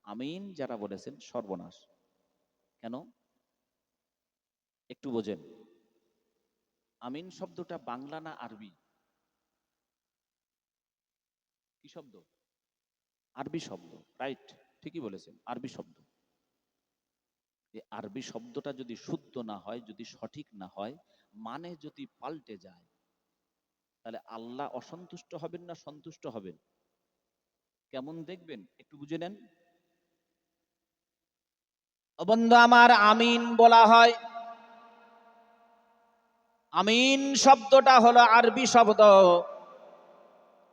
আমিন যারা বলেছেন সর্বনাশ। কেন? একটু বোঝেন। আমিন শব্দটা বাংলা না আরবি? কি শব্দ? আরবি শব্দ। রাইট, ঠিকই বলেছেন, আরবি শব্দ। এই আরবি শব্দটা যদি শুদ্ধ না হয়, যদি সঠিক না হয়, মানে যদি পাল্টে যায়, তাহলে আল্লাহ অসন্তুষ্ট হবেন না সন্তুষ্ট হবেন? কেমন দেখবেন একটু বুঝে নেন। ও বন্ধু আমার, আমিন বলা হয়। আমিন শব্দটা হলো আরবি শব্দ।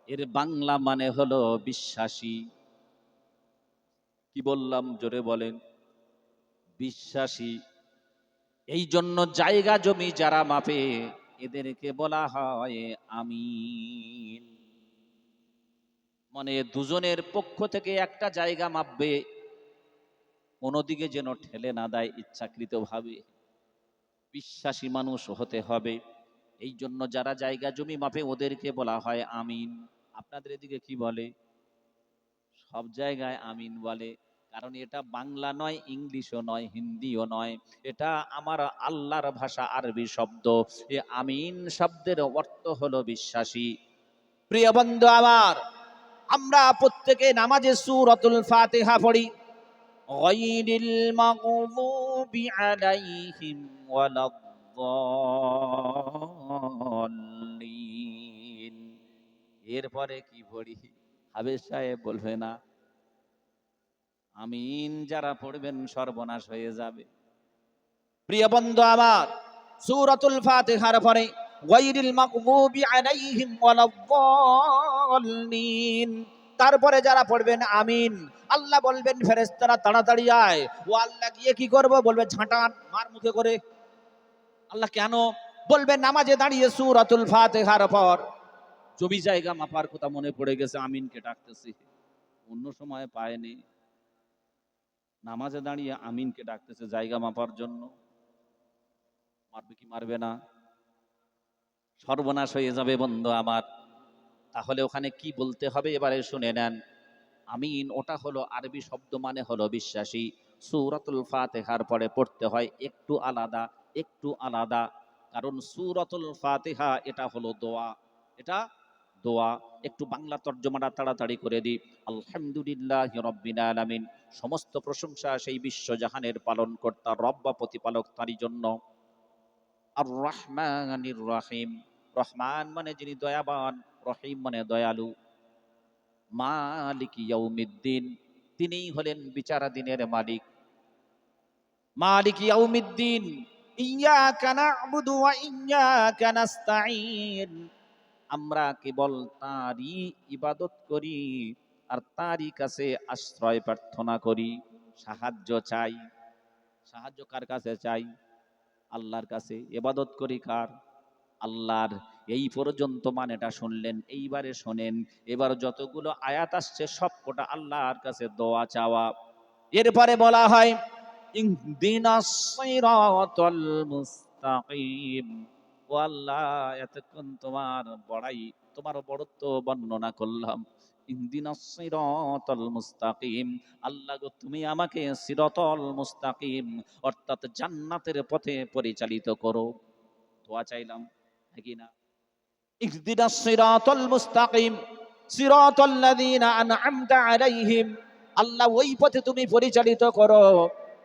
এর বাংলা মানে হলো বিশ্বাসী। কি বললাম জোরে বলেন? বিশ্বাসী। এই জন্য জায়গা জমি যারা মাপে এদেরকে বলা হয় আমিন। মানে দুজনের পক্ষ থেকে একটা জায়গা মাপবে, কোনোদিকে যেন ঠেলে না দেয় ইচ্ছাকৃতভাবে। বিশ্বাসী মানুষ হতে হবে। এই জন্য যারা জায়গা জমি মাপে ওদেরকে বলা হয় আমিন। আপনাদের এদিকে কি বলে? সব জায়গায় আমিন বলে। কারণ এটা বাংলা নয়, ইংলিশও নয়, হিন্দিও নয়, এটা আমার আল্লাহর ভাষা, আরবি শব্দ। এ আমিন শব্দের অর্থ হলো বিশ্বাসী। প্রিয় বন্ধু আমার, আমরা প্রত্যেকে নামাজে সূরাতুল ফাতিহা পড়ি। গায়রিল মাগযুবি আলাইহিম ওয়ালাদ-দাল্লিন। এরপরে কি পড়ি? হাবেজ সাহেব বলবে না, আমিন যারা পড়বেন সর্বনাশ হয়ে যাবে। প্রিয় বন্ধু আমার, সূরাতুল ফাতিহার পরে গায়রিল মাগযুবি আলাইহিম ওয়ালাদ-দাল্লিন, তারপরে যারা পড়বেন আমিন, আল্লাহ বলবেন ফেরেশতারা তাড়াতাড়ি আয়। ও আল্লাহ গিয়ে কি করব? বলবে ঝাঁটান মার মুখে করে। আল্লাহ কেন? বলবে নামাজে দাঁড়িয়ে সূরাতুল ফাতিহার পর জমি জায়গা মাপার কথা মনে পড়ে গেছে, আমিনকে ডাকতেছি। অন্য সময় পায়নি, নামাজে দাঁড়িয়ে আমিনকে ডাকতেছে জায়গা মাপার জন্য। মারবে কি মারবে না? সর্বনাশ হয়ে যাবে বন্ধু আমার। তাহলে ওখানে কি বলতে হবে এবারে শুনে নেন। আমিন ওটা হলো আরবি শব্দ, মানে হলো বিশ্বাসী। সূরাতুল ফাতিহার পরে পড়তে হয় একটু আলাদা, একটু আলাদা। কারণ সূরাতুল ফাতিহা এটা হলো দোয়া, এটা দোয়া। একটু বাংলা তর্জমাটা তাড়াতাড়ি করে দিই। আলহামদুলিল্লাহি রাব্বিল আলামিন, সমস্ত প্রশংসা সেই বিশ্বজাহানের পালনকর্তা রব বা প্রতিপালক তারই জন্য। আর রহমানির রহিম, রহমান মানে যিনি দয়াবান, রহিম মানে দয়ালু। মালিক ইয়াউমিদ্দিন, তিনিই হলেন বিচারাদিনের মালিক। মালিক ইয়াউমিদ্দিন, ইয়াকা না'বুদু ওয়া ইয়াকা নাস্তাঈন। আমরা কেবল তাঁরই ইবাদত করি আর তাঁরই কাছে আশ্রয় প্রার্থনা করি, সাহায্য চাই। সাহায্য কার কাছে চাই? আল্লাহর কাছে। ইবাদত করি কার? আল্লাহর। এই পর্যন্ত মানেটা শুনলেন, এইবারে শোনেন, এবার যতগুলো আয়াত আসছে সবকটা আল্লাহর কাছে দোয়া চাওয়া। এরপরে বলা হয় ইহদিনাস সিরাতাল মুস্তাকিম। ও আল্লাহ, এতক্ষণ তোমার বড়ত্ব বর্ণনা করলাম। ইহদিনাস সিরাতাল মুস্তাকিম, আল্লাহ গো তুমি আমাকে সিরাতাল মুস্তাকিম অর্থাৎ জান্নাতের পথে পরিচালিত করো। দোয়া চাইলাম, নাকি না? ইহদিনাস সিরাতাল মুস্তাকিম সিরাতাল্লাযীনা আন'আমতা আলাইহিম। আল্লাহ ওই পথে তুমি পরিচালিত করো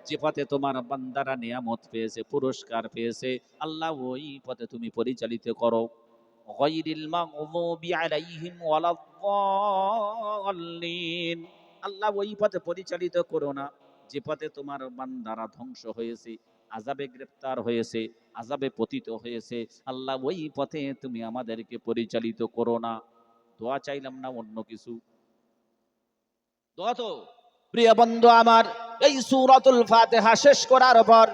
যে পথে তোমার বান্দারা নিয়ামত পেয়েছে, পুরস্কার পেয়েছে, আল্লাহ ওই পথে তুমি পরিচালিত করো। গায়রিল মাগযুবি আলাইহিম ওয়ালাদ-দাল্লিন, আল্লাহ ওই পথে পরিচালিত করো না যে পথে তোমার বান্দারা ধ্বংস হয়েছে, আযাবে গ্রেফতার হয়েছে, আযাবে পতিত হয়েছে। আল্লাহ ওই পথে তুমি আমাদেরকে পরিচালিত করো না। দোয়া চাইলাম না অন্য কিছু? দোয়া তো। প্রিয় বন্ধু আমার, এই সূরাতুল ফাতিহা শেষ করার পর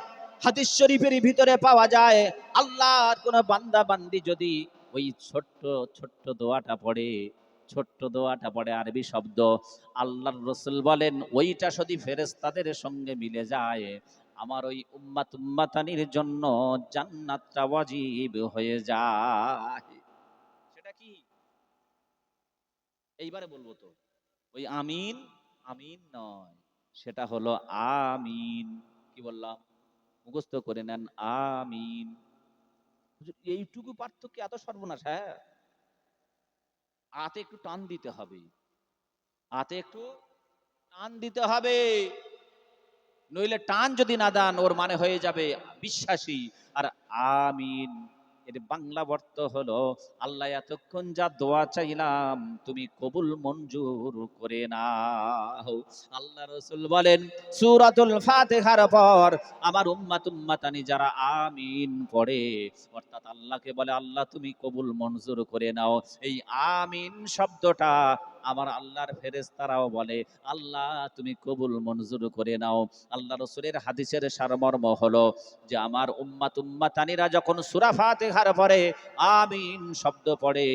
হাদিস শরীফের ভিতরে পাওয়া যায়, আল্লাহর কোন বান্দা বান্দি যদি ওই ছোট্ট ছোট্ট দোয়াটা পড়ে, ছোট্ট দোয়াটা পড়ে, আরবি শব্দ। আল্লাহর রাসূল বলেন ওইটা যদি ফেরেশতাদের সঙ্গে মিলে যায়, আমার ওই উম্মাতানির জন্য জান্নাতটা ওয়াজিব হয়ে যায়। সেটা কি? এইবারে বলবো তো। ওই আমিন, আমিন নয়, সেটা হলো আমিন। কি বললাম? মুখস্থ করে নেন, আমিন। হুজুর, এইটুকু পার্থক্য, এত সর্বনাশ? হ্যাঁ, আতে একটু টান দিতে হবে, আতে একটু টান দিতে হবে, নইলে টান যদি না দেন ওর মানে হয়ে যাবে বিশ্বাসী। আর আমিন এর বাংলা অর্থ হলো, আল্লাহ এতক্ষণ যা দোয়া চাইলাম তুমি কবুল মঞ্জুর করে নাও। আল্লাহ রাসূল বলেন সূরাতুল ফাতিহার পর আমার উম্মাতানি যারা আমিন পড়ে, অর্থাৎ আল্লাহকে বলে আল্লাহ তুমি কবুল মঞ্জুর করে নাও, এই আমিন শব্দটা আমার আল্লাহর ফেরেশতারাও বলে আল্লাহ তুমি কবুল মঞ্জুর করে নাও। আল্লাহ রাসূলের হাদিসের সারমর্ম হলো যে আমার উম্মাতানিরা যখন সূরা ফাতিহার পরে আমিন শব্দ পড়ে,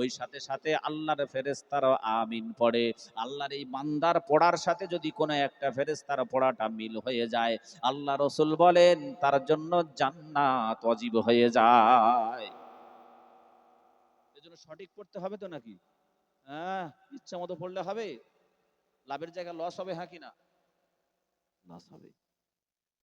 ওই সাথে সাথে আল্লাহর ফেরেশতারাও আমিন পড়ে। আল্লাহর এই বান্দার পড়ার সাথে যদি কোনো একটা ফেরেশতার পড়াটা মিল হয়ে যায়, আল্লাহ রাসূল বলেন তার জন্য জান্নাত ওয়াজিব হয়ে যায়। এজন্য সঠিক পড়তে হবে তো নাকি? হ্যাঁ, ইচ্ছা মতো পড়লে হবে? লাভের জায়গায় লস হবে, হ্যাঁ কি না? লস হবে।